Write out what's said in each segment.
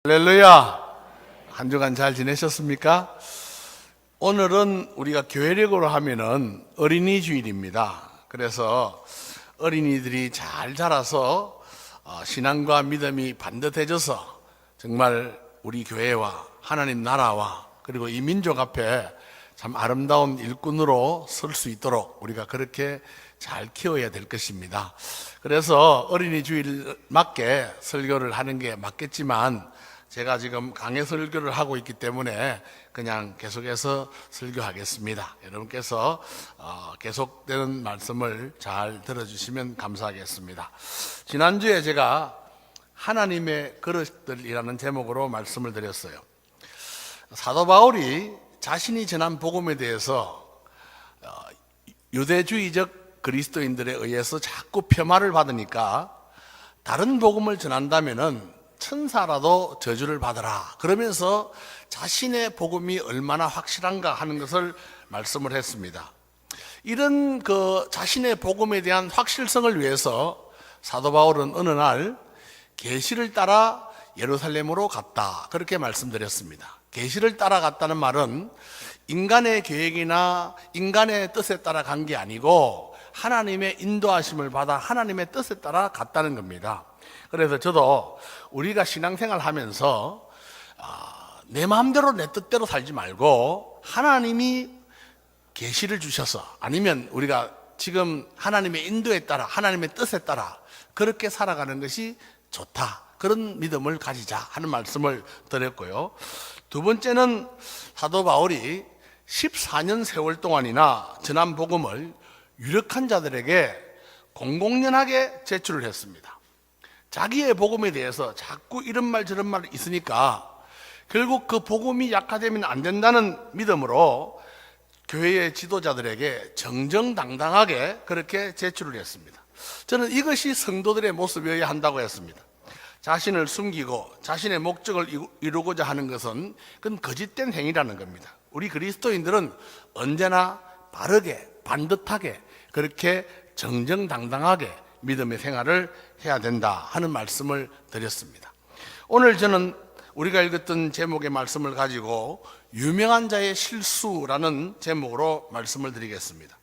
할렐루야! 한 주간 잘 지내셨습니까? 오늘은 우리가 교회력으로 하면은 어린이 주일입니다. 그래서 어린이들이 잘 자라서 신앙과 믿음이 반듯해져서 정말 우리 교회와 하나님 나라와 그리고 이 민족 앞에 참 아름다운 일꾼으로 설 수 있도록 우리가 그렇게 잘 키워야 될 것입니다. 그래서 어린이 주일 맞게 설교를 하는 게 맞겠지만 제가 지금 강해 설교를 하고 있기 때문에 그냥 계속해서 설교하겠습니다. 여러분께서 계속되는 말씀을 잘 들어주시면 감사하겠습니다. 지난주에 제가 하나님의 그릇들이라는 제목으로 말씀을 드렸어요. 사도 바울이 자신이 전한 복음에 대해서 유대주의적 그리스도인들에 의해서 자꾸 폄하를 받으니까 다른 복음을 전한다면은 천사라도 저주를 받아라 그러면서 자신의 복음이 얼마나 확실한가 하는 것을 말씀을 했습니다. 이런 자신의 복음에 대한 확실성을 위해서 사도 바울은 어느 날 계시를 따라 예루살렘으로 갔다 그렇게 말씀드렸습니다. 계시를 따라갔다는 말은 인간의 계획이나 인간의 뜻에 따라 간 게 아니고 하나님의 인도하심을 받아 하나님의 뜻에 따라 갔다는 겁니다. 그래서 저도 우리가 신앙생활 하면서 내 마음대로 내 뜻대로 살지 말고 하나님이 계시를 주셔서 아니면 우리가 지금 하나님의 인도에 따라 하나님의 뜻에 따라 그렇게 살아가는 것이 좋다. 그런 믿음을 가지자 하는 말씀을 드렸고요. 두 번째는 사도 바울이 14년 세월 동안이나 전한 복음을 유력한 자들에게 공공연하게 제출을 했습니다. 자기의 복음에 대해서 자꾸 이런 말 저런 말 있으니까 결국 그 복음이 약화되면 안 된다는 믿음으로 교회의 지도자들에게 정정당당하게 그렇게 제출을 했습니다. 저는 이것이 성도들의 모습이어야 한다고 했습니다. 자신을 숨기고 자신의 목적을 이루고자 하는 것은 그건 거짓된 행위라는 겁니다. 우리 그리스도인들은 언제나 바르게 반듯하게 그렇게 정정당당하게 믿음의 생활을 해야 된다 하는 말씀을 드렸습니다. 오늘 저는 우리가 읽었던 제목의 말씀을 가지고 유명한 자의 실수라는 제목으로 말씀을 드리겠습니다.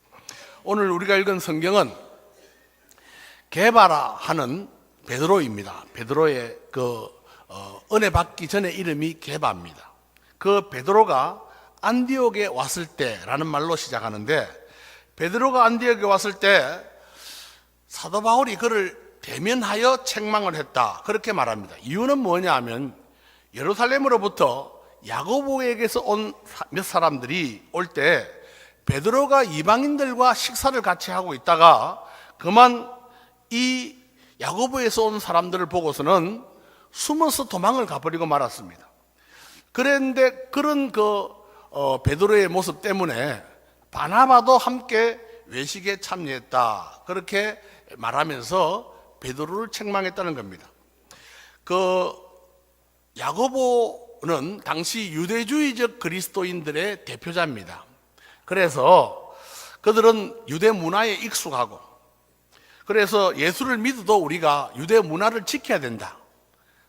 오늘 우리가 읽은 성경은 게바라 하는 베드로입니다. 베드로의 은혜 받기 전에 이름이 게바입니다. 그 베드로가 안디옥에 왔을 때라는 말로 시작하는데 베드로가 안디옥에 왔을 때 사도 바울이 그를 대면하여 책망을 했다 그렇게 말합니다. 이유는 뭐냐 하면 예루살렘으로부터 야고보에게서 온 몇 사람들이 올 때 베드로가 이방인들과 식사를 같이 하고 있다가 그만 이 야고보에서 온 사람들을 보고서는 숨어서 도망을 가버리고 말았습니다. 그런데 그런 베드로의 모습 때문에 바나바도 함께 외식에 참여했다 그렇게 말하면서 베드로를 책망했다는 겁니다. 야고보는 당시 유대주의적 그리스도인들의 대표자입니다. 그래서 그들은 유대 문화에 익숙하고 그래서 예수를 믿어도 우리가 유대 문화를 지켜야 된다.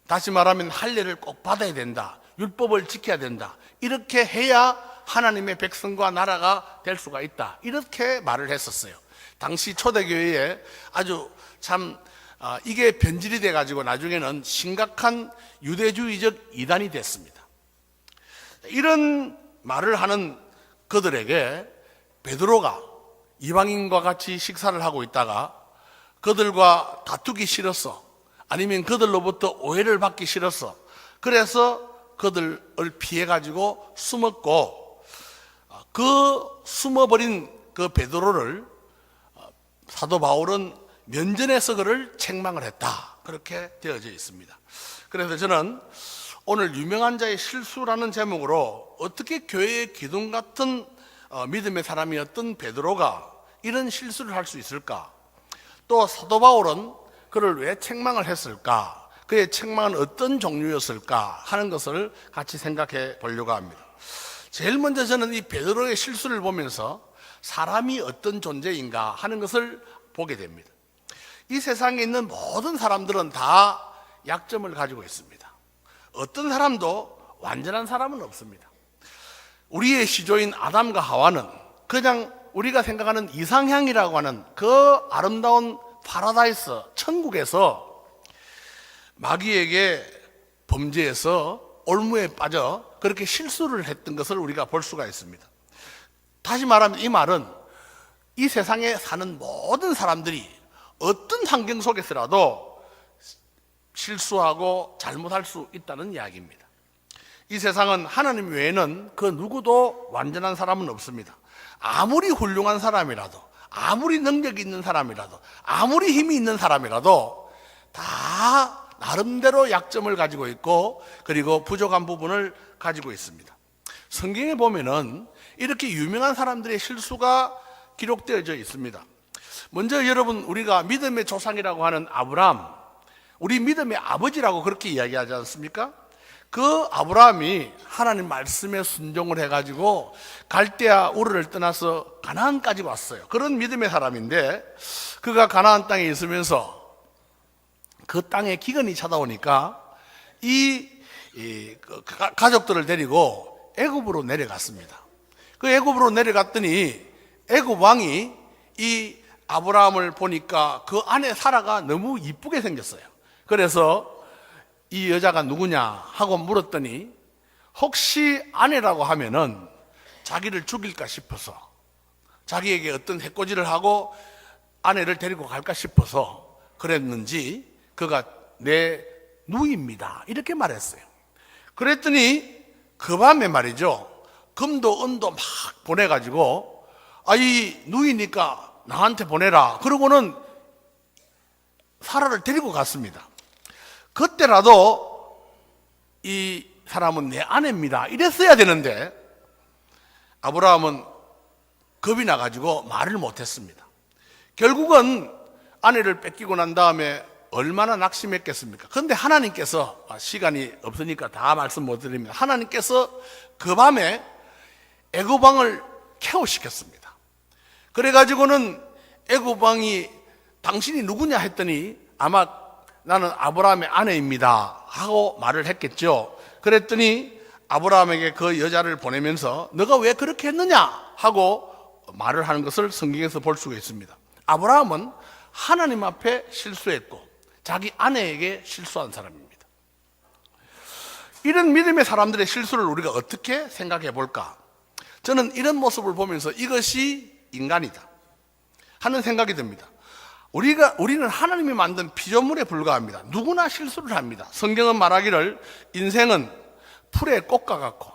다시 말하면 할례를 꼭 받아야 된다. 율법을 지켜야 된다. 이렇게 해야 하나님의 백성과 나라가 될 수가 있다. 이렇게 말을 했었어요. 당시 초대교회에 아주 참 이게 변질이 돼가지고 나중에는 심각한 유대주의적 이단이 됐습니다. 이런 말을 하는 그들에게 베드로가 이방인과 같이 식사를 하고 있다가 그들과 다투기 싫었어. 아니면 그들로부터 오해를 받기 싫었어. 그래서 그들을 피해가지고 숨었고 숨어버린 그 베드로를 사도 바울은 면전에서 그를 책망을 했다 그렇게 되어져 있습니다. 그래서 저는 오늘 유명한 자의 실수라는 제목으로 어떻게 교회의 기둥 같은 믿음의 사람이었던 베드로가 이런 실수를 할 수 있을까? 또 사도 바울은 그를 왜 책망을 했을까? 그의 책망은 어떤 종류였을까 하는 것을 같이 생각해 보려고 합니다. 제일 먼저 저는 이 베드로의 실수를 보면서 사람이 어떤 존재인가 하는 것을 보게 됩니다. 이 세상에 있는 모든 사람들은 다 약점을 가지고 있습니다. 어떤 사람도 완전한 사람은 없습니다. 우리의 시조인 아담과 하와는 그냥 우리가 생각하는 이상향이라고 하는 그 아름다운 파라다이스, 천국에서 마귀에게 범죄해서 올무에 빠져 그렇게 실수를 했던 것을 우리가 볼 수가 있습니다. 다시 말하면 이 말은 이 세상에 사는 모든 사람들이 어떤 환경 속에서라도 실수하고 잘못할 수 있다는 이야기입니다. 이 세상은 하나님 외에는 그 누구도 완전한 사람은 없습니다. 아무리 훌륭한 사람이라도, 아무리 능력이 있는 사람이라도, 아무리 힘이 있는 사람이라도 다 나름대로 약점을 가지고 있고 그리고 부족한 부분을 가지고 있습니다. 성경에 보면은 이렇게 유명한 사람들의 실수가 기록되어져 있습니다. 먼저 여러분, 우리가 믿음의 조상이라고 하는 아브라함, 우리 믿음의 아버지라고 그렇게 이야기하지 않습니까? 그 아브라함이 하나님 말씀에 순종을 해가지고 갈대아 우르를 떠나서 가나안까지 왔어요. 그런 믿음의 사람인데 그가 가나안 땅에 있으면서 그 땅에 기근이 찾아오니까 가족들을 데리고 애굽으로 내려갔습니다. 그 애굽으로 내려갔더니 애굽 왕이 이 아브라함을 보니까 그 아내 사라가 너무 이쁘게 생겼어요. 그래서 이 여자가 누구냐 하고 물었더니 혹시 아내라고 하면은 자기를 죽일까 싶어서, 자기에게 어떤 해코지를 하고 아내를 데리고 갈까 싶어서 그랬는지 그가 내 누이입니다 이렇게 말했어요. 그랬더니 그 밤에 말이죠, 금도 은도 막 보내가지고 이 누이니까 나한테 보내라 그러고는 사라를 데리고 갔습니다. 그때라도 이 사람은 내 아내입니다 이랬어야 되는데 아브라함은 겁이 나가지고 말을 못했습니다. 결국은 아내를 뺏기고 난 다음에 얼마나 낙심했겠습니까? 그런데 하나님께서, 시간이 없으니까 다 말씀 못 드립니다. 하나님께서 그 밤에 애굽 왕을 케어시켰습니다. 그래가지고는 애굽 왕이 당신이 누구냐 했더니 아마 나는 아브라함의 아내입니다 하고 말을 했겠죠. 그랬더니 아브라함에게 그 여자를 보내면서 너가 왜 그렇게 했느냐 하고 말을 하는 것을 성경에서 볼 수가 있습니다. 아브라함은 하나님 앞에 실수했고 자기 아내에게 실수한 사람입니다. 이런 믿음의 사람들의 실수를 우리가 어떻게 생각해 볼까? 저는 이런 모습을 보면서 이것이 인간이다 하는 생각이 듭니다. 우리는 하나님이 만든 피조물에 불과합니다. 누구나 실수를 합니다. 성경은 말하기를 인생은 풀의 꽃과 같고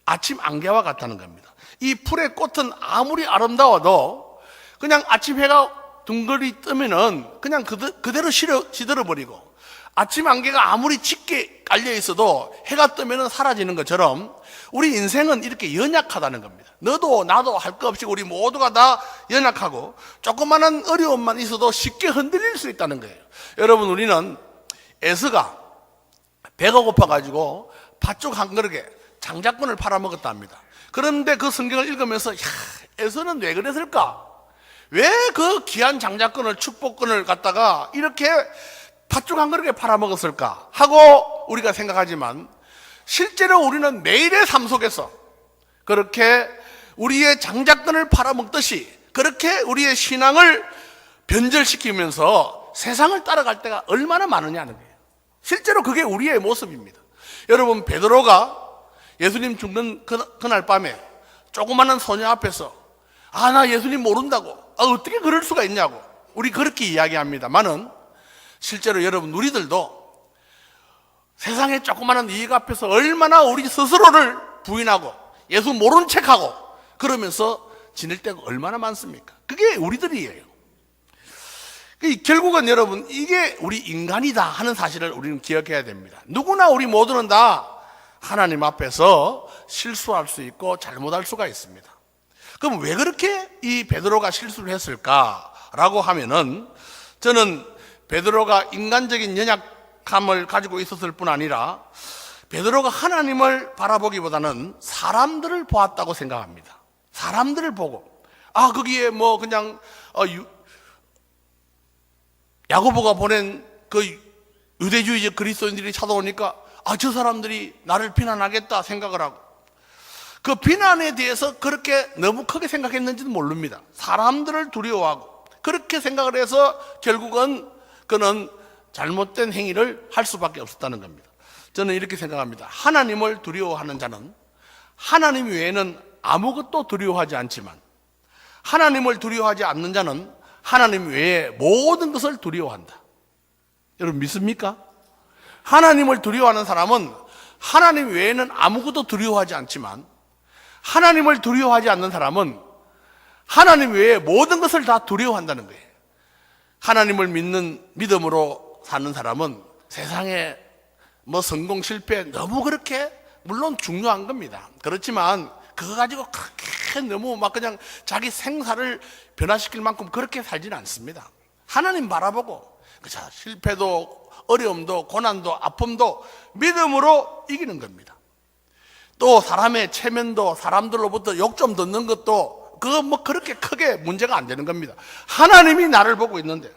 아침 안개와 같다는 겁니다. 이 풀의 꽃은 아무리 아름다워도 그냥 아침 해가 둥글이 뜨면은 그냥 그대로 시들어버리고, 아침 안개가 아무리 짙게 깔려 있어도 해가 뜨면은 사라지는 것처럼 우리 인생은 이렇게 연약하다는 겁니다. 너도 나도 할 거 없이 우리 모두가 다 연약하고 조그마한 어려움만 있어도 쉽게 흔들릴 수 있다는 거예요. 여러분, 우리는 에서가 배가 고파가지고 팥죽 한 그릇에 장작권을 팔아먹었다 합니다. 그런데 그 성경을 읽으면서 에서는 왜 그랬을까? 왜 그 귀한 장작권을, 축복권을 갖다가 이렇게 팥죽 한 그릇에 팔아먹었을까 하고 우리가 생각하지만 실제로 우리는 매일의 삶 속에서 그렇게 우리의 장작권을 팔아먹듯이 그렇게 우리의 신앙을 변절시키면서 세상을 따라갈 때가 얼마나 많으냐는 거예요. 실제로 그게 우리의 모습입니다. 여러분, 베드로가 예수님 죽는 그날 밤에 조그마한 소녀 앞에서 나 예수님 모른다고, 어떻게 그럴 수가 있냐고 우리 그렇게 이야기합니다만은 실제로 여러분, 우리들도 세상의 조그마한 이익 앞에서 얼마나 우리 스스로를 부인하고 예수 모른 척하고 그러면서 지낼 때가 얼마나 많습니까? 그게 우리들이에요. 결국은 여러분, 이게 우리 인간이다 하는 사실을 우리는 기억해야 됩니다. 누구나 우리 모두는 다 하나님 앞에서 실수할 수 있고 잘못할 수가 있습니다. 그럼 왜 그렇게 이 베드로가 실수를 했을까라고 하면은, 저는 베드로가 인간적인 연약함을 가지고 있었을 뿐 아니라 베드로가 하나님을 바라보기보다는 사람들을 보았다고 생각합니다. 사람들을 보고 거기에 뭐 그냥 야고보가 보낸 그 유대주의적 그리스도인들이 찾아오니까 저 사람들이 나를 비난하겠다 생각을 하고, 그 비난에 대해서 그렇게 너무 크게 생각했는지는 모릅니다. 사람들을 두려워하고 그렇게 생각을 해서 결국은 그는 잘못된 행위를 할 수밖에 없었다는 겁니다. 저는 이렇게 생각합니다. 하나님을 두려워하는 자는 하나님 외에는 아무것도 두려워하지 않지만, 하나님을 두려워하지 않는 자는 하나님 외에 모든 것을 두려워한다. 여러분 믿습니까? 하나님을 두려워하는 사람은 하나님 외에는 아무것도 두려워하지 않지만, 하나님을 두려워하지 않는 사람은 하나님 외에 모든 것을 다 두려워한다는 거예요. 하나님을 믿는 믿음으로 사는 사람은 세상에 성공 실패 너무 그렇게 물론 중요한 겁니다. 그렇지만 그거 가지고 그렇게 너무 그냥 자기 생사를 변화시킬 만큼 그렇게 살지는 않습니다. 하나님 바라보고 실패도 어려움도 고난도 아픔도 믿음으로 이기는 겁니다. 또 사람의 체면도, 사람들로부터 욕 좀 듣는 것도 그거 그렇게 크게 문제가 안 되는 겁니다. 하나님이 나를 보고 있는데.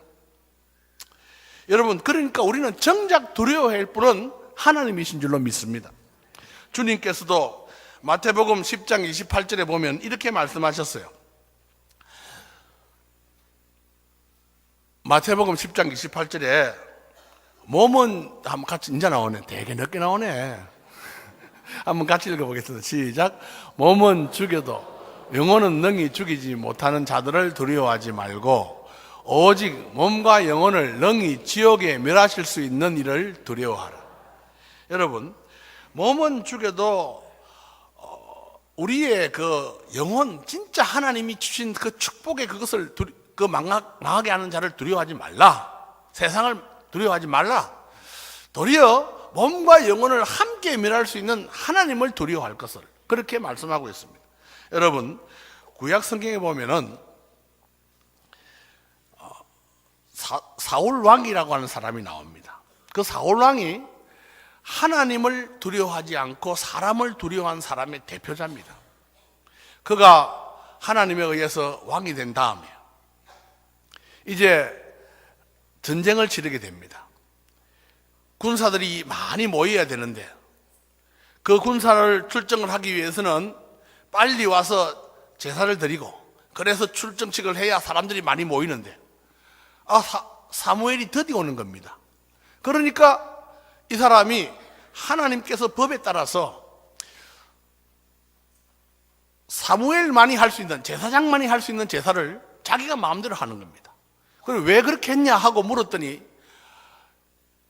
여러분, 그러니까 우리는 정작 두려워해야 할 분은 하나님이신 줄로 믿습니다. 주님께서도 마태복음 10장 28절에 보면 이렇게 말씀하셨어요. 마태복음 10장 28절에 몸은 한번 같이 이제 나오네. 되게 늦게 나오네. 한번 같이 읽어보겠습니다. 시작. 몸은 죽여도 영혼은 능히 죽이지 못하는 자들을 두려워하지 말고 오직 몸과 영혼을 능히 지옥에 멸하실 수 있는 이를 두려워하라. 여러분, 몸은 죽여도 우리의 그 영혼, 진짜 하나님이 주신 그 축복의 그것을 망하게 하는 자를 두려워하지 말라. 세상을 두려워하지 말라. 도리어 몸과 영혼을 함께 멸할 수 있는 하나님을 두려워할 것을 그렇게 말씀하고 있습니다. 여러분, 구약 성경에 보면은 사울 왕이라고 하는 사람이 나옵니다. 그 사울 왕이 하나님을 두려워하지 않고 사람을 두려워한 사람의 대표자입니다. 그가 하나님에 의해서 왕이 된 다음에 이제 전쟁을 치르게 됩니다. 군사들이 많이 모여야 되는데 그 군사를 출정을 하기 위해서는 빨리 와서 제사를 드리고, 그래서 출정식을 해야 사람들이 많이 모이는데 사무엘이 드디어 오는 겁니다. 그러니까 이 사람이 하나님께서 법에 따라서 사무엘만이 할 수 있는, 제사장만이 할 수 있는 제사를 자기가 마음대로 하는 겁니다. 그럼 왜 그렇게 했냐 하고 물었더니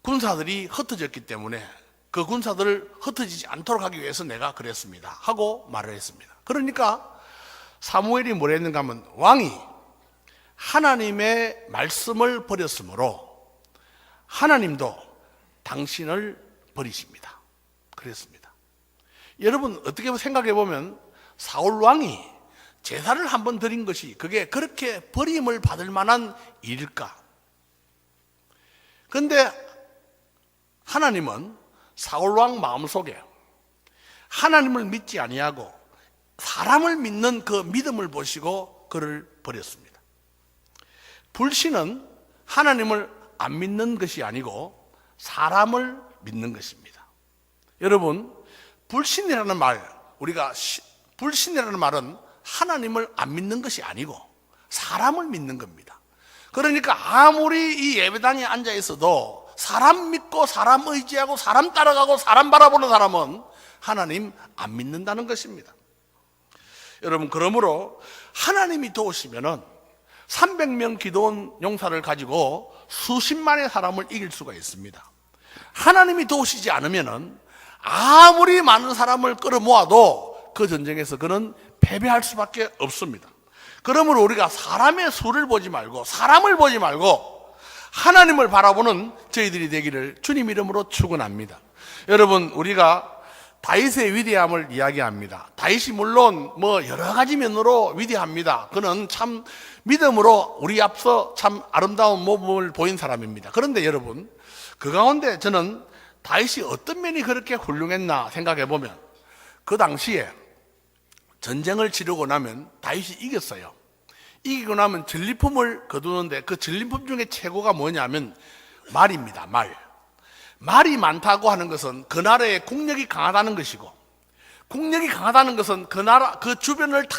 군사들이 흩어졌기 때문에 그 군사들을 흩어지지 않도록 하기 위해서 내가 그랬습니다 하고 말을 했습니다. 그러니까 사무엘이 뭘 했는가 하면, 왕이 하나님의 말씀을 버렸으므로 하나님도 당신을 버리십니다. 그랬습니다. 여러분, 어떻게 생각해 보면 사울 왕이 제사를 한번 드린 것이 그게 그렇게 버림을 받을 만한 일일까? 그런데 하나님은 사울 왕 마음속에 하나님을 믿지 아니하고 사람을 믿는 그 믿음을 보시고 그를 버렸습니다. 불신은 하나님을 안 믿는 것이 아니고 사람을 믿는 것입니다. 여러분, 불신이라는 말은 하나님을 안 믿는 것이 아니고 사람을 믿는 겁니다. 그러니까 아무리 이 예배당에 앉아 있어도 사람 믿고 사람 의지하고 사람 따라가고 사람 바라보는 사람은 하나님 안 믿는다는 것입니다. 여러분, 그러므로 하나님이 도우시면은 300명 기도원 용사를 가지고 수십만의 사람을 이길 수가 있습니다. 하나님이 도우시지 않으면은 아무리 많은 사람을 끌어모아도 그 전쟁에서 그는 패배할 수밖에 없습니다. 그러므로 우리가 사람의 수를 보지 말고 사람을 보지 말고 하나님을 바라보는 저희들이 되기를 주님 이름으로 축원합니다. 여러분, 우리가 다윗의 위대함을 이야기합니다. 다윗이 물론 여러 가지 면으로 위대합니다. 그는 참 믿음으로 우리 앞서 참 아름다운 모범을 보인 사람입니다. 그런데 여러분, 그 가운데 저는 다윗이 어떤 면이 그렇게 훌륭했나 생각해 보면, 그 당시에 전쟁을 치르고 나면 다윗이 이겼어요. 이기고 나면 전리품을 거두는데 그 전리품 중에 최고가 뭐냐면 말입니다. 말이 많다고 하는 것은 그 나라의 국력이 강하다는 것이고, 국력이 강하다는 것은 그 나라, 그 주변을 다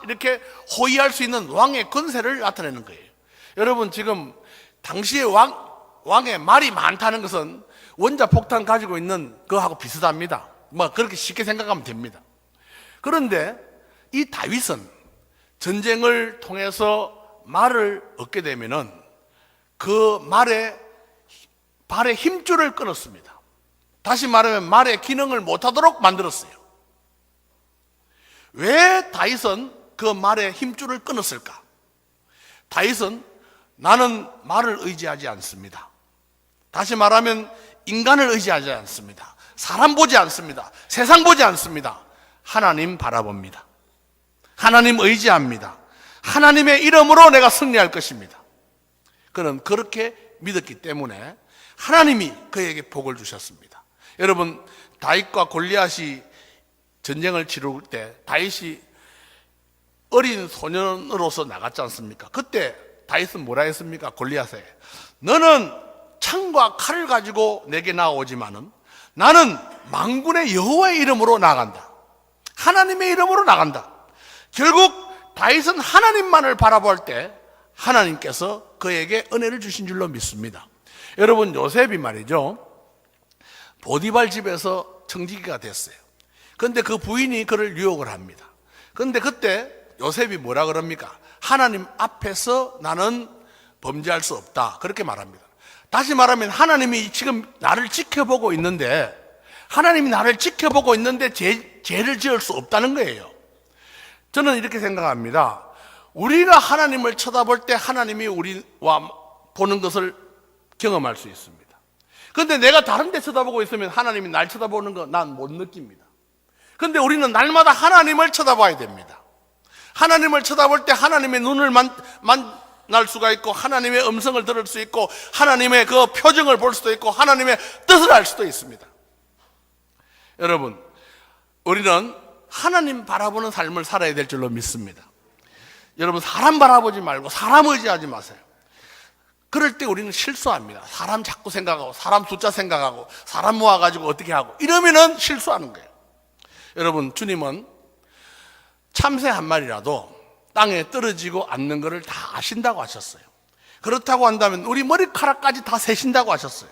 이렇게 호위할 수 있는 왕의 권세를 나타내는 거예요. 여러분, 지금 당시의 왕의 말이 많다는 것은 원자폭탄 가지고 있는 그거하고 비슷합니다. 뭐 그렇게 쉽게 생각하면 됩니다. 그런데 이 다윗은 전쟁을 통해서 말을 얻게 되면은 그 발의 힘줄을 끊었습니다. 다시 말하면 말의 기능을 못하도록 만들었어요. 왜 다윗은 그 말의 힘줄을 끊었을까? 다윗은 나는 말을 의지하지 않습니다. 다시 말하면 인간을 의지하지 않습니다. 사람 보지 않습니다. 세상 보지 않습니다. 하나님 바라봅니다. 하나님 의지합니다. 하나님의 이름으로 내가 승리할 것입니다. 그는 그렇게 믿었기 때문에 하나님이 그에게 복을 주셨습니다. 여러분, 다윗과 골리앗이 전쟁을 치를 때 다윗이 어린 소년으로서 나갔지 않습니까? 그때 다윗은 뭐라 했습니까? 골리앗에, 너는 창과 칼을 가지고 내게 나오지만은 나는 만군의 여호와의 이름으로 나간다. 하나님의 이름으로 나간다. 결국 다윗은 하나님만을 바라볼 때 하나님께서 그에게 은혜를 주신 줄로 믿습니다. 여러분, 요셉이 말이죠, 보디발 집에서 청지기가 됐어요. 그런데 그 부인이 그를 유혹을 합니다. 그런데 그때 요셉이 뭐라 그럽니까? 하나님 앞에서 나는 범죄할 수 없다, 그렇게 말합니다. 다시 말하면 하나님이 지금 나를 지켜보고 있는데, 하나님이 나를 지켜보고 있는데 죄를 지을 수 없다는 거예요. 저는 이렇게 생각합니다. 우리가 하나님을 쳐다볼 때 하나님이 우리와 보는 것을 경험할 수 있습니다. 그런데 내가 다른 데 쳐다보고 있으면 하나님이 날 쳐다보는 거 난 못 느낍니다. 그런데 우리는 날마다 하나님을 쳐다봐야 됩니다. 하나님을 쳐다볼 때 하나님의 눈을 만날 수가 있고, 하나님의 음성을 들을 수 있고, 하나님의 그 표정을 볼 수도 있고, 하나님의 뜻을 알 수도 있습니다. 여러분, 우리는 하나님 바라보는 삶을 살아야 될 줄로 믿습니다. 여러분, 사람 바라보지 말고 사람 의지하지 마세요. 그럴 때 우리는 실수합니다. 사람 자꾸 생각하고, 사람 숫자 생각하고, 사람 모아가지고 어떻게 하고, 이러면은 실수하는 거예요. 여러분, 주님은 참새 한 마리라도 땅에 떨어지고 앉는 것을 다 아신다고 하셨어요. 그렇다고 한다면 우리 머리카락까지 다 세신다고 하셨어요.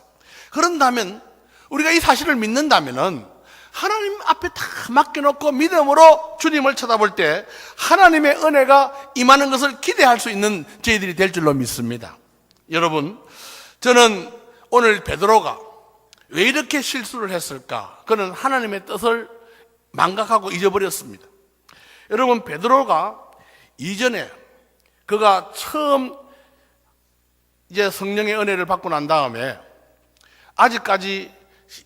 그런다면 우리가 이 사실을 믿는다면은 하나님 앞에 다 맡겨놓고 믿음으로 주님을 쳐다볼 때 하나님의 은혜가 임하는 것을 기대할 수 있는 저희들이 될 줄로 믿습니다. 여러분, 저는 오늘 베드로가 왜 이렇게 실수를 했을까? 그는 하나님의 뜻을 망각하고 잊어버렸습니다. 여러분, 베드로가 이전에 그가 처음 이제 성령의 은혜를 받고 난 다음에 아직까지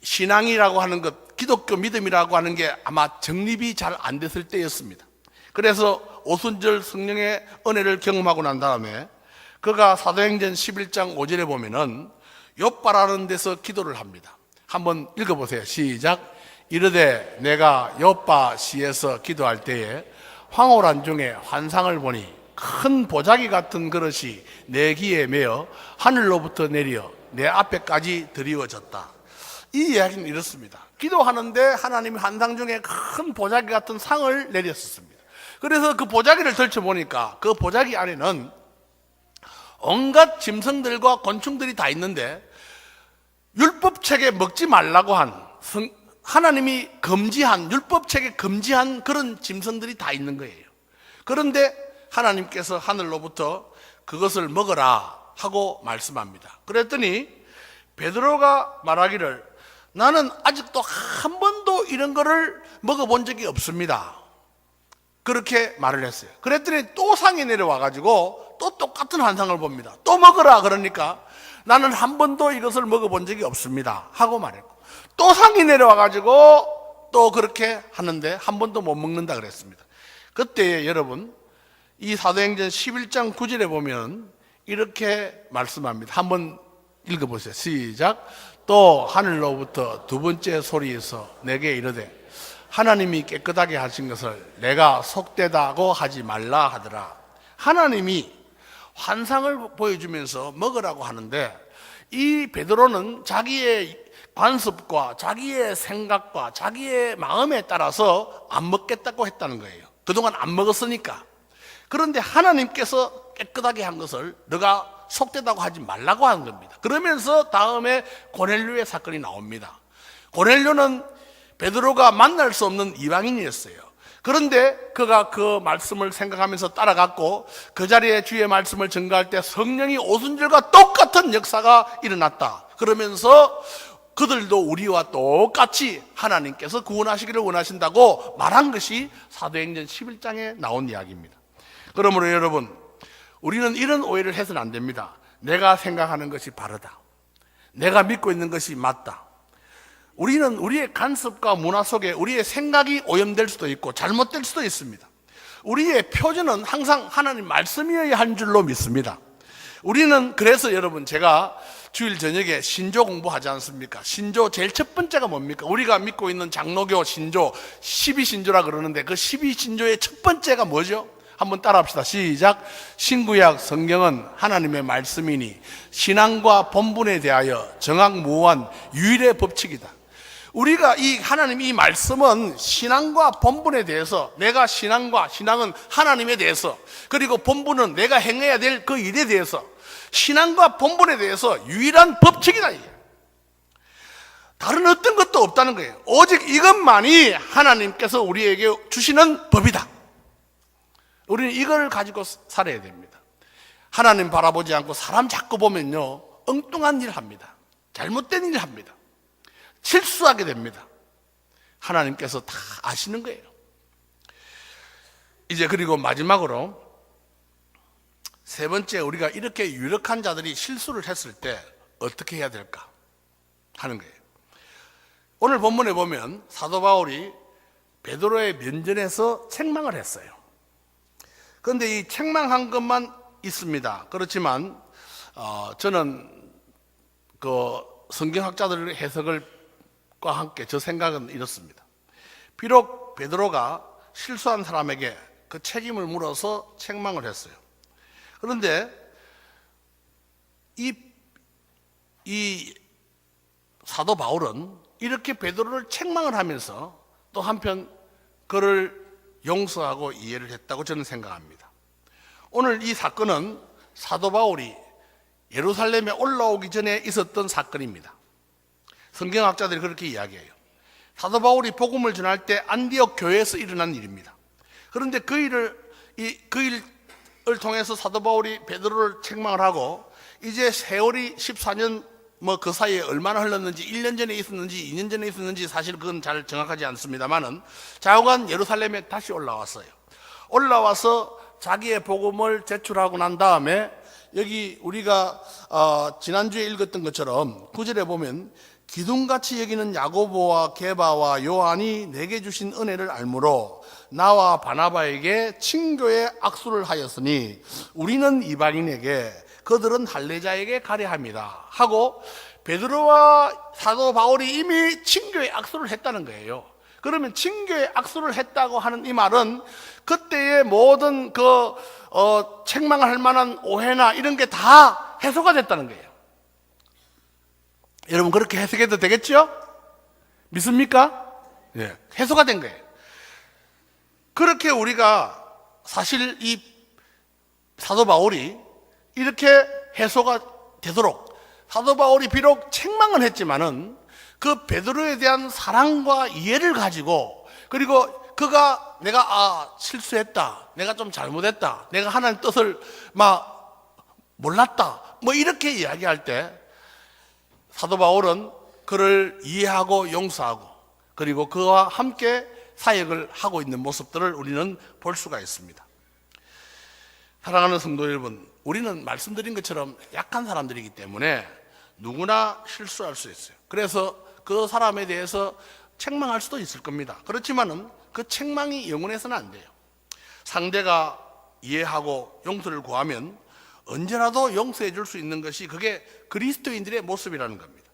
신앙이라고 하는 것, 기독교 믿음이라고 하는 게 아마 정립이 잘 안 됐을 때였습니다. 그래서 오순절 성령의 은혜를 경험하고 난 다음에 그가 사도행전 11장 5절에 보면은 욥바라는 데서 기도를 합니다. 한번 읽어보세요. 시작. 이르되 내가 욥바 시에서 기도할 때에 황홀한 중에 환상을 보니 큰 보자기 같은 그릇이 내 귀에 매어 하늘로부터 내려 내 앞에까지 드리워졌다. 이 이야기는 이렇습니다. 기도하는데 하나님이 환상 중에 큰 보자기 같은 상을 내렸었습니다. 그래서 그 보자기를 들춰보니까 그 보자기 안에는 온갖 짐승들과 곤충들이 다 있는데 율법책에 먹지 말라고 한 하나님이 금지한, 율법책에 금지한 그런 짐승들이 다 있는 거예요. 그런데 하나님께서 하늘로부터 그것을 먹어라 하고 말씀합니다. 그랬더니 베드로가 말하기를 나는 아직도 한 번도 이런 거를 먹어본 적이 없습니다. 그렇게 말을 했어요. 그랬더니 또 상이 내려와가지고 또 똑같은 환상을 봅니다. 또 먹어라 그러니까 나는 한 번도 이것을 먹어본 적이 없습니다 하고 말했고, 또 상이 내려와가지고 또 그렇게 하는데 한 번도 못 먹는다 그랬습니다. 그때 여러분, 이 사도행전 11장 9절에 보면 이렇게 말씀합니다. 한번 읽어보세요. 시작. 또 하늘로부터 두 번째 소리에서 내게 이르되 하나님이 깨끗하게 하신 것을 내가 속되다고 하지 말라 하더라. 하나님이 환상을 보여주면서 먹으라고 하는데 이 베드로는 자기의 관습과 자기의 생각과 자기의 마음에 따라서 안 먹겠다고 했다는 거예요. 그동안 안 먹었으니까. 그런데 하나님께서 깨끗하게 한 것을 너가 속되다고 하지 말라고 하는 겁니다. 그러면서 다음에 고넬료의 사건이 나옵니다. 고넬료는 베드로가 만날 수 없는 이방인이었어요. 그런데 그가 그 말씀을 생각하면서 따라갔고 그 자리에 주의 말씀을 전가할 때 성령이 오순절과 똑같은 역사가 일어났다. 그러면서 그들도 우리와 똑같이 하나님께서 구원하시기를 원하신다고 말한 것이 사도행전 11장에 나온 이야기입니다. 그러므로 여러분, 우리는 이런 오해를 해서는 안 됩니다. 내가 생각하는 것이 바르다. 내가 믿고 있는 것이 맞다. 우리는 우리의 간섭과 문화 속에 우리의 생각이 오염될 수도 있고 잘못될 수도 있습니다. 우리의 표준은 항상 하나님 말씀이어야 한 줄로 믿습니다. 우리는 그래서 여러분, 제가 주일 저녁에 신조 공부하지 않습니까? 신조 제일 첫 번째가 뭡니까? 우리가 믿고 있는 장로교 신조 12신조라 그러는데 그 12신조의 첫 번째가 뭐죠? 한번 따라합시다. 시작. 신구약 성경은 하나님의 말씀이니 신앙과 본분에 대하여 정확무한 유일의 법칙이다. 우리가 이 하나님 이 말씀은 신앙과 본분에 대해서, 내가 신앙은 하나님에 대해서, 그리고 본분은 내가 행해야 될 그 일에 대해서, 신앙과 본분에 대해서 유일한 법칙이다. 다른 어떤 것도 없다는 거예요. 오직 이것만이 하나님께서 우리에게 주시는 법이다. 우리는 이걸 가지고 살아야 됩니다. 하나님 바라보지 않고 사람 자꾸 보면요, 엉뚱한 일 합니다. 잘못된 일 합니다. 실수하게 됩니다. 하나님께서 다 아시는 거예요. 이제 그리고 마지막으로 세 번째, 우리가 이렇게 유력한 자들이 실수를 했을 때 어떻게 해야 될까 하는 거예요. 오늘 본문에 보면 사도 바울이 베드로의 면전에서 책망을 했어요. 그런데 이 책망한 것만 있습니다. 그렇지만 저는 그 성경학자들의 해석과 함께 저 생각은 이렇습니다. 비록 베드로가 실수한 사람에게 그 책임을 물어서 책망을 했어요. 그런데 이 사도 바울은 이렇게 베드로를 책망을 하면서 또 한편 그를 용서하고 이해를 했다고 저는 생각합니다. 오늘 이 사건은 사도 바울이 예루살렘에 올라오기 전에 있었던 사건입니다. 성경학자들이 그렇게 이야기해요. 사도 바울이 복음을 전할 때 안디옥 교회에서 일어난 일입니다. 그런데 그 일을 통해서 사도 바울이 베드로를 책망을 하고 이제 세월이 14년 그 사이에 얼마나 흘렀는지, 1년 전에 있었는지 2년 전에 있었는지 사실 그건 잘 정확하지 않습니다만은 좌우간 예루살렘에 다시 올라왔어요. 올라와서 자기의 복음을 제출하고 난 다음에 여기 우리가 지난주에 읽었던 것처럼 9절에 보면 기둥같이 여기는 야고보와 게바와 요한이 내게 주신 은혜를 알므로 나와 바나바에게 친교의 악수를 하였으니 우리는 이방인에게 그들은 할례자에게 가려 합니다 하고 베드로와 사도 바울이 이미 친교의 악수를 했다는 거예요. 그러면 친교의 악수를 했다고 하는 이 말은 그때의 모든 책망을 할 만한 오해나 이런 게 다 해소가 됐다는 거예요. 여러분 그렇게 해석해도 되겠죠? 믿습니까? 네, 해소가 된 거예요. 그렇게 우리가 사실 이 사도 바울이 이렇게 해소가 되도록, 사도 바울이 비록 책망은 했지만은 그 베드로에 대한 사랑과 이해를 가지고, 그리고 그가 내가 실수했다, 내가 좀 잘못했다, 내가 하나님 뜻을 몰랐다 이렇게 이야기할 때 사도 바울은 그를 이해하고 용서하고 그리고 그와 함께 사역을 하고 있는 모습들을 우리는 볼 수가 있습니다. 사랑하는 성도 여러분, 우리는 말씀드린 것처럼 약한 사람들이기 때문에 누구나 실수할 수 있어요. 그래서 그 사람에 대해서 책망할 수도 있을 겁니다. 그렇지만은 그 책망이 영원해서는 안 돼요. 상대가 이해하고 용서를 구하면 언제라도 용서해 줄 수 있는 것이 그게 그리스도인들의 모습이라는 겁니다.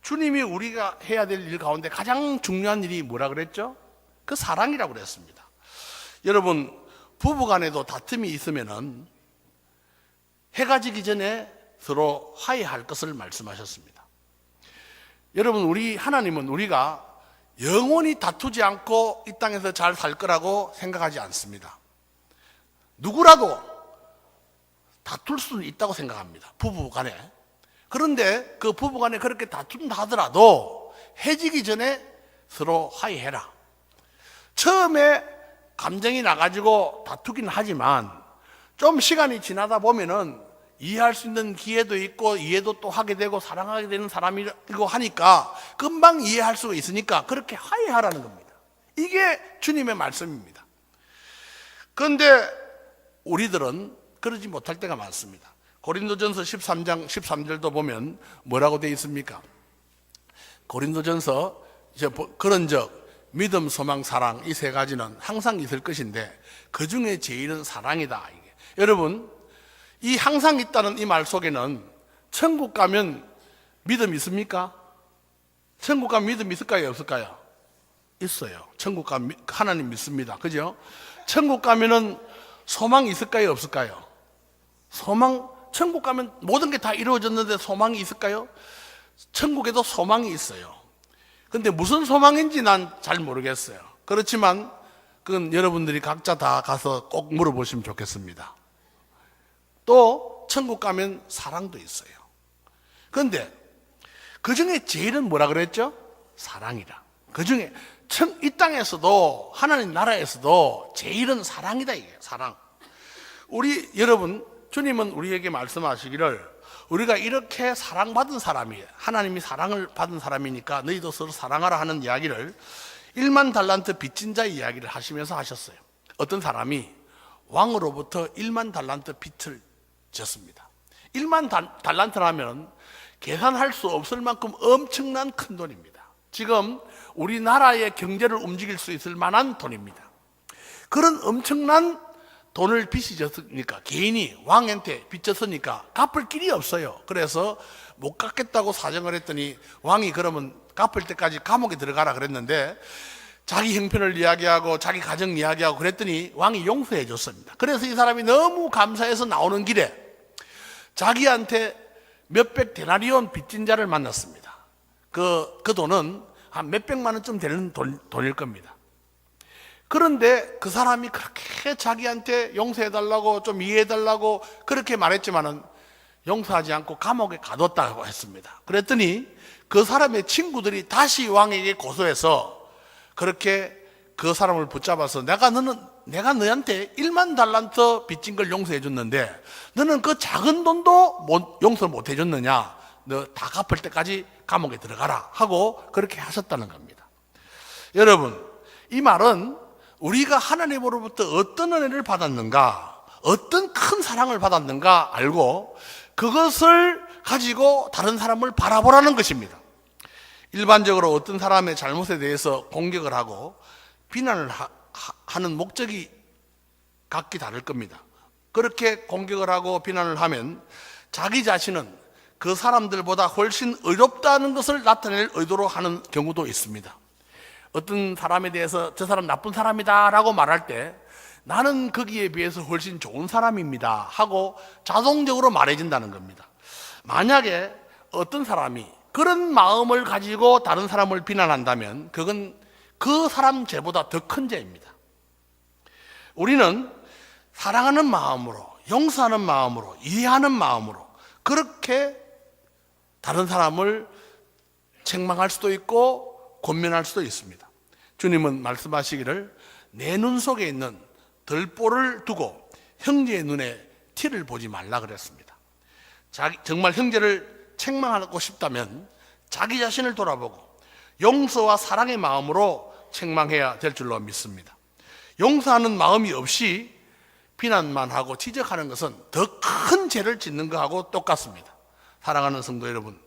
주님이 우리가 해야 될 일 가운데 가장 중요한 일이 뭐라 그랬죠? 그 사랑이라고 그랬습니다. 여러분, 부부간에도 다툼이 있으면은 해가 지기 전에 서로 화해할 것을 말씀하셨습니다. 여러분, 우리 하나님은 우리가 영원히 다투지 않고 이 땅에서 잘 살 거라고 생각하지 않습니다. 누구라도 다툴 수는 있다고 생각합니다. 부부 간에. 그런데 그 부부 간에 그렇게 다툰다 하더라도 헤어지기 전에 서로 화해해라. 처음에 감정이 나가지고 다투긴 하지만 좀 시간이 지나다 보면은 이해할 수 있는 기회도 있고 이해도 또 하게 되고 사랑하게 되는 사람이고 하니까 금방 이해할 수가 있으니까 그렇게 화해하라는 겁니다. 이게 주님의 말씀입니다. 그런데 우리들은 그러지 못할 때가 많습니다. 고린도전서 13장 13절도 보면 뭐라고 되어 있습니까? 고린도전서 그런즉 믿음, 소망, 사랑 이 세 가지는 항상 있을 것인데 그 중에 제일은 사랑이다. 이게. 여러분, 이 항상 있다는 이 말 속에는 천국 가면 믿음 있습니까? 천국 가면 믿음 있을까요? 없을까요? 있어요. 천국 가면 하나님 믿습니다. 그죠? 천국 가면은 소망 있을까요? 없을까요? 소망, 천국 가면 모든 게 다 이루어졌는데 소망이 있을까요? 천국에도 소망이 있어요. 근데 무슨 소망인지 난 잘 모르겠어요. 그렇지만 그건 여러분들이 각자 다 가서 꼭 물어보시면 좋겠습니다. 또 천국 가면 사랑도 있어요. 그런데 그 중에 제일은 뭐라 그랬죠? 사랑이라. 그 중에 이 땅에서도 하나님 나라에서도 제일은 사랑이다. 이게 사랑. 우리 여러분, 주님은 우리에게 말씀하시기를 우리가 이렇게 사랑받은 사람이에요. 하나님이 사랑을 받은 사람이니까 너희도 서로 사랑하라 하는 이야기를 1만 달란트 빚진 자 이야기를 하시면서 하셨어요. 어떤 사람이 왕으로부터 1만 달란트 빚을 졌습니다. 1만 달란트라면 계산할 수 없을 만큼 엄청난 큰 돈입니다. 지금 우리나라의 경제를 움직일 수 있을 만한 돈입니다. 그런 엄청난 돈을 빚이 졌으니까 개인이 왕한테 빚졌으니까 갚을 길이 없어요. 그래서 못 갚겠다고 사정을 했더니 왕이 그러면 갚을 때까지 감옥에 들어가라 그랬는데 자기 형편을 이야기하고 자기 가정 이야기하고 그랬더니 왕이 용서해 줬습니다. 그래서 이 사람이 너무 감사해서 나오는 길에 자기한테 몇백 데나리온 빚진 자를 만났습니다. 그 돈은 한 몇백만 원쯤 되는 돈일 겁니다. 그런데 그 사람이 그렇게 자기한테 용서해달라고 좀 이해해달라고 그렇게 말했지만은 용서하지 않고 감옥에 가뒀다고 했습니다. 그랬더니 그 사람의 친구들이 다시 왕에게 고소해서 그렇게 그 사람을 붙잡아서 내가 너한테 1만 달란트 빚진 걸 용서해 줬는데 너는 그 작은 돈도 용서 못 해줬느냐? 너 다 갚을 때까지 감옥에 들어가라 하고 그렇게 하셨다는 겁니다. 여러분, 이 말은 우리가 하나님으로부터 어떤 은혜를 받았는가, 어떤 큰 사랑을 받았는가 알고 그것을 가지고 다른 사람을 바라보라는 것입니다. 일반적으로 어떤 사람의 잘못에 대해서 공격을 하고 비난을 하는 목적이 각기 다를 겁니다. 그렇게 공격을 하고 비난을 하면 자기 자신은 그 사람들보다 훨씬 의롭다는 것을 나타낼 의도로 하는 경우도 있습니다. 어떤 사람에 대해서 저 사람 나쁜 사람이다 라고 말할 때 나는 거기에 비해서 훨씬 좋은 사람입니다 하고 자동적으로 말해진다는 겁니다. 만약에 어떤 사람이 그런 마음을 가지고 다른 사람을 비난한다면 그건 그 사람 죄보다 더 큰 죄입니다. 우리는 사랑하는 마음으로, 용서하는 마음으로, 이해하는 마음으로 그렇게 다른 사람을 책망할 수도 있고 권면할 수도 있습니다. 주님은 말씀하시기를 내 눈 속에 있는 들보를 두고 형제의 눈에 티를 보지 말라 그랬습니다. 정말 형제를 책망하고 싶다면 자기 자신을 돌아보고 용서와 사랑의 마음으로 책망해야 될 줄로 믿습니다. 용서하는 마음이 없이 비난만 하고 지적하는 것은 더 큰 죄를 짓는 것하고 똑같습니다. 사랑하는 성도 여러분,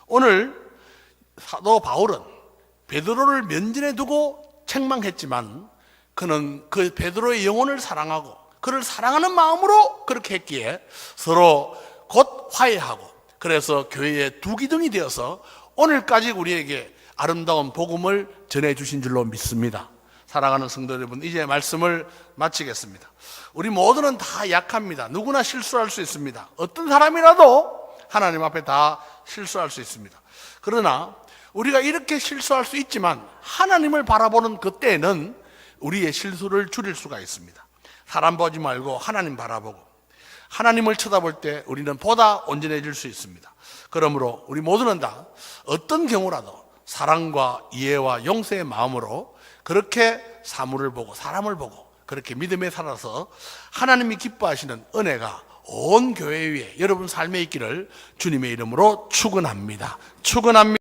오늘 사도 바울은 베드로를 면전에 두고 책망했지만 그는 그 베드로의 영혼을 사랑하고 그를 사랑하는 마음으로 그렇게 했기에 서로 곧 화해하고 그래서 교회의 두 기둥이 되어서 오늘까지 우리에게 아름다운 복음을 전해주신 줄로 믿습니다. 사랑하는 성도 여러분, 이제 말씀을 마치겠습니다. 우리 모두는 다 약합니다. 누구나 실수할 수 있습니다. 어떤 사람이라도 하나님 앞에 다 실수할 수 있습니다. 그러나 우리가 이렇게 실수할 수 있지만 하나님을 바라보는 그때는 우리의 실수를 줄일 수가 있습니다. 사람 보지 말고 하나님 바라보고 하나님을 쳐다볼 때 우리는 보다 온전해질 수 있습니다. 그러므로 우리 모두는 다 어떤 경우라도 사랑과 이해와 용서의 마음으로 그렇게 사물을 보고 사람을 보고 그렇게 믿음에 살아서 하나님이 기뻐하시는 은혜가 온 교회 위에 여러분 삶에 있기를 주님의 이름으로 축원합니다. 축원합니다.